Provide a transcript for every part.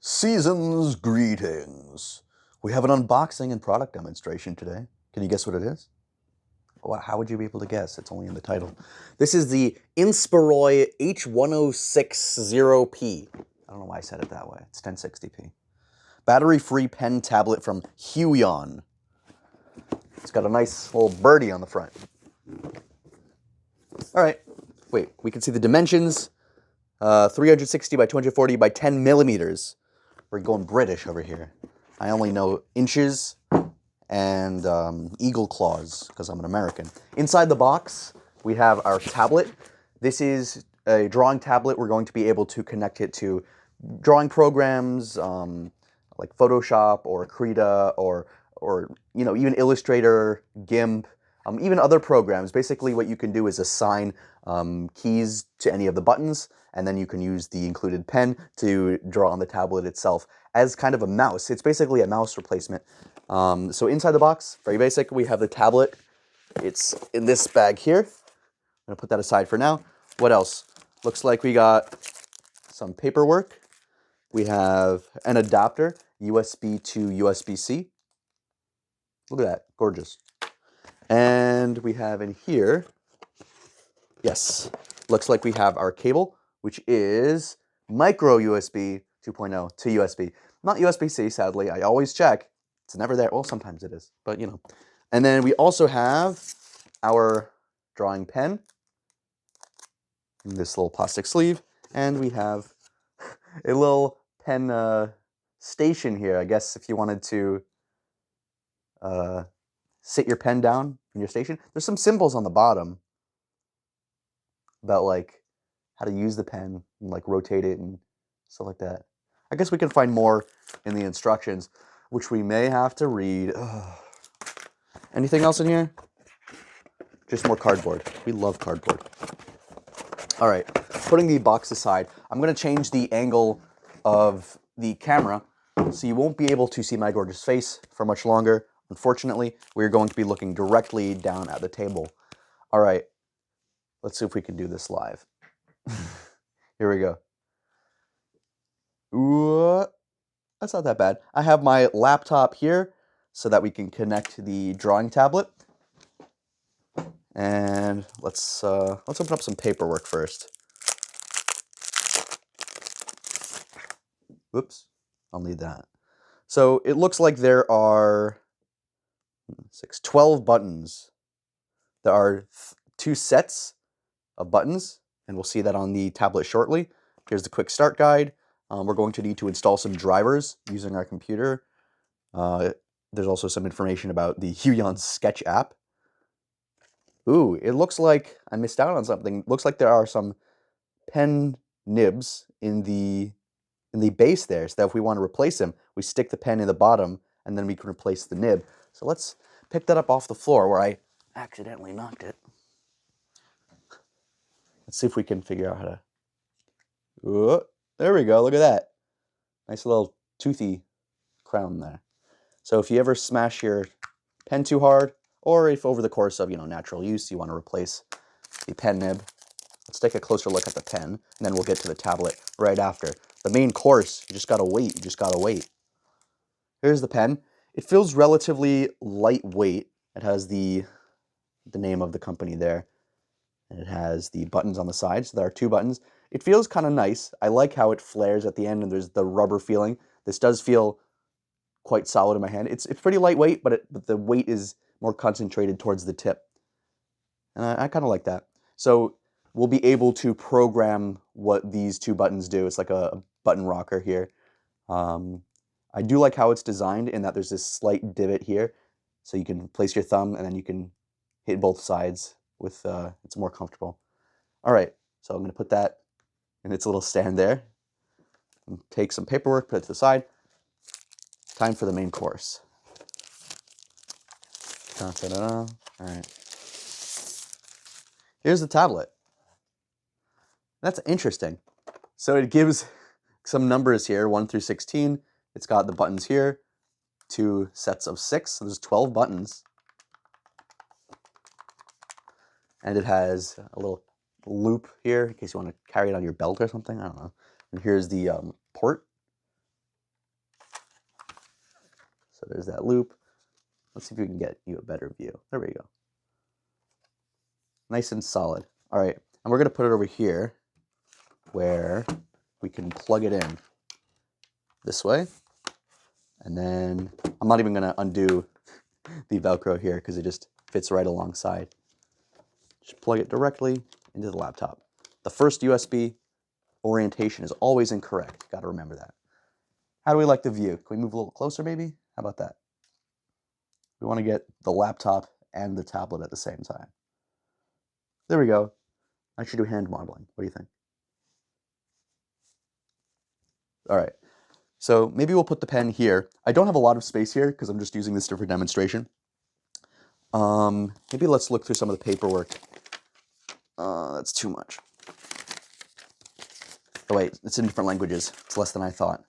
Season's greetings. We have an unboxing and product demonstration today. Can you guess what it is? Well, how would you be able to guess? It's only in the title. This is the Inspiroy H1060P. I don't know why I said it that way. It's 1060p. Battery-free pen tablet from Huion. It's got a nice little birdie on the front. All right. Wait, we can see the dimensions. 360 by 240 by 10 millimeters. We're going British over here. I only know inches and eagle claws because I'm an American. Inside the box, we have our tablet. This is a drawing tablet. We're going to be able to connect it to drawing programs like Photoshop or Krita or even Illustrator, GIMP, even other programs. Basically, what you can do is assign keys to any of the buttons, and then you can use the included pen to draw on the tablet itself as kind of a mouse. It's basically a mouse replacement. So inside the box, very basic, we have the tablet. It's in this bag here. I'm gonna put that aside for now. What else? Looks like we got some paperwork. We have an adapter, USB to USB-C. Look at that, gorgeous. And we have in here, yes, looks like we have our cable, which is micro USB 2.0 to USB. Not USB-C, sadly. I always check. It's never there. Well, sometimes it is, but you know. And then we also have our drawing pen in this little plastic sleeve. And we have a little pen station here, I guess, if you wanted to sit your pen down in your station. There's some symbols on the bottom about like how to use the pen and like rotate it and stuff like that. I guess we can find more in the instructions, which we may have to read. Ugh. Anything else in here? Just more cardboard. We love cardboard. All right, putting the box aside, I'm gonna change the angle of the camera so you won't be able to see my gorgeous face for much longer. Unfortunately, we're going to be looking directly down at the table. All right, let's see if we can do this live. Here we go. Ooh, that's not that bad. I have my laptop here so that we can connect the drawing tablet. And let's open up some paperwork first. Whoops, I'll need that. So it looks like there are 12 buttons. There are 2 sets of buttons, and we'll see that on the tablet shortly. Here's the quick start guide. We're going to need to install some drivers using our computer. There's also some information about the Huion Sketch app. Ooh, it looks like I missed out on something. Looks like there are some pen nibs in the base there, so that if we want to replace them, we stick the pen in the bottom, and then we can replace the nib. So let's pick that up off the floor where I accidentally knocked it. Let's see if we can figure out how to... Ooh, there we go, look at that. Nice little toothy crown there. So if you ever smash your pen too hard, or if over the course of natural use you want to replace the pen nib, let's take a closer look at the pen, and then we'll get to the tablet right after. The main course, you just gotta wait, you just gotta wait. Here's the pen. It feels relatively lightweight. It has the name of the company there, and it has the buttons on the side, so there are 2 buttons. It feels kind of nice. I like how it flares at the end, and there's the rubber feeling. This does feel quite solid in my hand. It's pretty lightweight, but the weight is more concentrated towards the tip. And I kind of like that. So we'll be able to program what these 2 buttons do. It's like a button rocker here. I do like how it's designed in that there's this slight divot here. So you can place your thumb and then you can hit both sides with, it's more comfortable. All right, so I'm gonna put that in its little stand there. And take some paperwork, put it to the side. Time for the main course. All right. Here's the tablet. That's interesting. So it gives some numbers here, 1 through 16. It's got the buttons here, 2 sets of 6. So there's 12 buttons. And it has a little loop here in case you want to carry it on your belt or something. I don't know. And here's the port. So there's that loop. Let's see if we can get you a better view. There we go. Nice and solid. All right, and we're gonna put it over here where we can plug it in this way. And then I'm not even gonna undo the Velcro here because it just fits right alongside. Just plug it directly into the laptop. The first USB orientation is always incorrect. Got to remember that. How do we like the view? Can we move a little closer maybe? How about that? We want to get the laptop and the tablet at the same time. There we go. I should do hand modeling. What do you think? All right. So maybe we'll put the pen here. I don't have a lot of space here because I'm just using this for demonstration. Maybe let's look through some of the paperwork. That's too much. Oh wait, it's in different languages. It's less than I thought.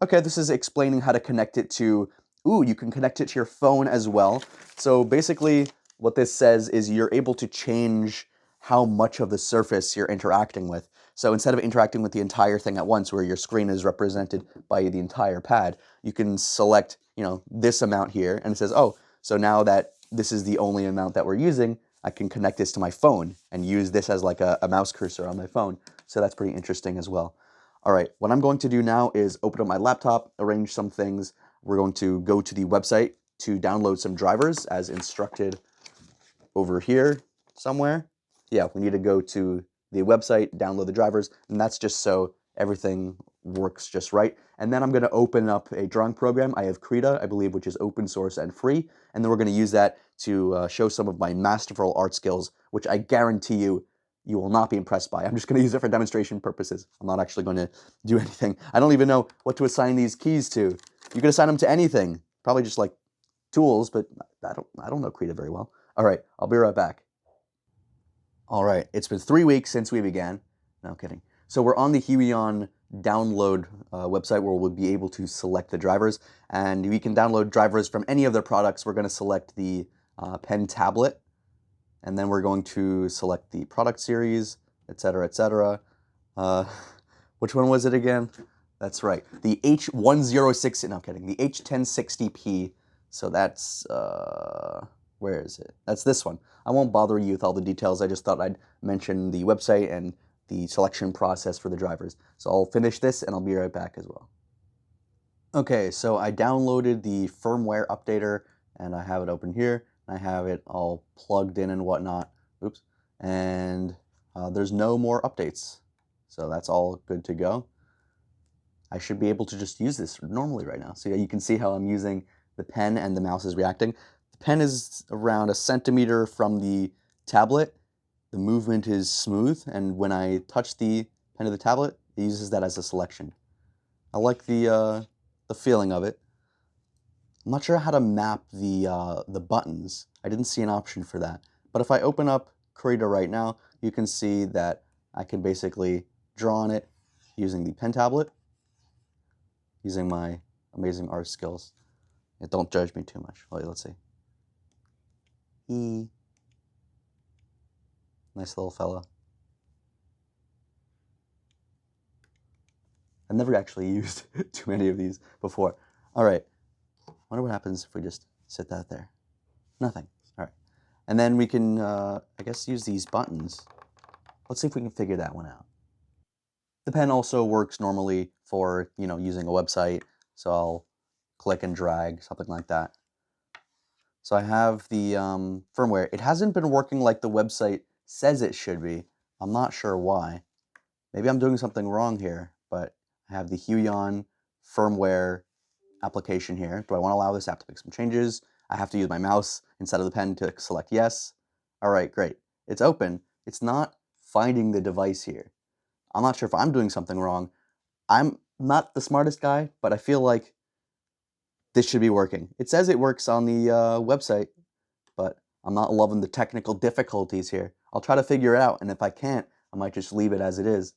Okay, this is explaining how to connect it to, you can connect it to your phone as well. So basically what this says is you're able to change how much of the surface you're interacting with. So instead of interacting with the entire thing at once where your screen is represented by the entire pad, you can select, this amount here and it says, so now that this is the only amount that we're using, I can connect this to my phone and use this as like a mouse cursor on my phone. So that's pretty interesting as well. All right, what I'm going to do now is open up my laptop, arrange some things. We're going to go to the website to download some drivers as instructed over here somewhere. Yeah, we need to go to the website, download the drivers, and that's just so everything works just right. And then I'm going to open up a drawing program. I have Krita, I believe, which is open source and free. And then we're going to use that to show some of my masterful art skills, which I guarantee you will not be impressed by. I'm just going to use it for demonstration purposes. I'm not actually going to do anything. I don't even know what to assign these keys to. You can assign them to anything, probably just like tools, but I don't know Krita very well. All right, I'll be right back. All right, it's been 3 weeks since we began. No kidding. So we're on the Huion download website where we'll be able to select the drivers, and we can download drivers from any of their products. We're going to select the pen tablet, and then we're going to select the product series, etc., etc. Which one was it again? That's right, the H1060. No kidding, the H1060P. So that's where is it? That's this one. I won't bother you with all the details. I just thought I'd mention the website and the selection process for the drivers. So I'll finish this and I'll be right back as well. Okay, so I downloaded the firmware updater and I have it open here. I have it all plugged in and whatnot. Oops. And there's no more updates. So that's all good to go. I should be able to just use this normally right now. So yeah, you can see how I'm using the pen and the mouse is reacting. The pen is around 1 centimeter from the tablet. The movement is smooth, and when I touch the pen of the tablet, it uses that as a selection. I like the feeling of it. I'm not sure how to map the buttons. I didn't see an option for that. But if I open up Krita right now, you can see that I can basically draw on it using the pen tablet, using my amazing art skills. Don't judge me too much. Wait, let's see. Nice little fella. I've never actually used too many of these before. All right. Wonder what happens if we just sit that there. Nothing. All right. And then we can, I guess, use these buttons. Let's see if we can figure that one out. The pen also works normally for, using a website. So I'll click and drag, something like that. So I have the firmware. It hasn't been working like the website says it should be. I'm not sure why. Maybe I'm doing something wrong here, but I have the Huion firmware application here. Do I want to allow this app to make some changes? I have to use my mouse instead of the pen to select yes. All right, great. It's open. It's not finding the device here. I'm not sure if I'm doing something wrong. I'm not the smartest guy, but I feel like this should be working. It says it works on the website, but I'm not loving the technical difficulties here. I'll try to figure it out, and if I can't, I might just leave it as it is.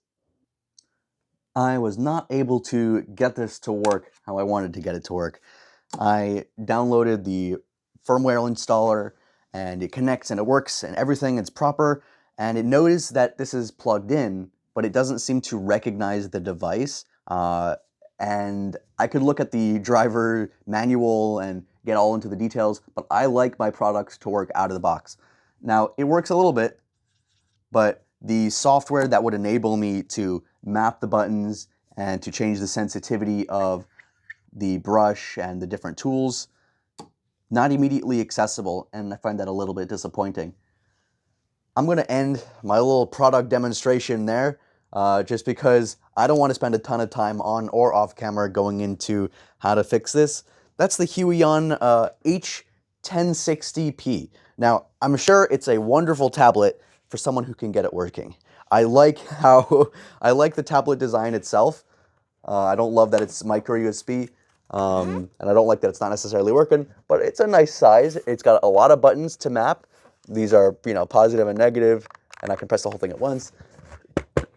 I was not able to get this to work how I wanted to get it to work. I downloaded the firmware installer, and it connects and it works and everything is proper, and it knows that this is plugged in, but it doesn't seem to recognize the device and I could look at the driver manual and get all into the details, but I like my products to work out of the box. Now, it works a little bit, but the software that would enable me to map the buttons and to change the sensitivity of the brush and the different tools, not immediately accessible, and I find that a little bit disappointing. I'm going to end my little product demonstration there, just because I don't want to spend a ton of time on or off camera going into how to fix this. That's the Huion H1060P. Now, I'm sure it's a wonderful tablet for someone who can get it working. I like the tablet design itself. I don't love that it's micro USB, and I don't like that it's not necessarily working, but it's a nice size. It's got a lot of buttons to map. These are, positive and negative, and I can press the whole thing at once.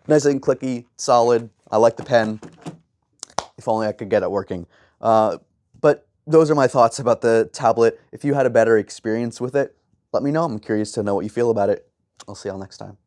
Nice and clicky, solid. I like the pen. If only I could get it working. But those are my thoughts about the tablet. If you had a better experience with it, let me know. I'm curious to know what you feel about it. I'll see y'all next time.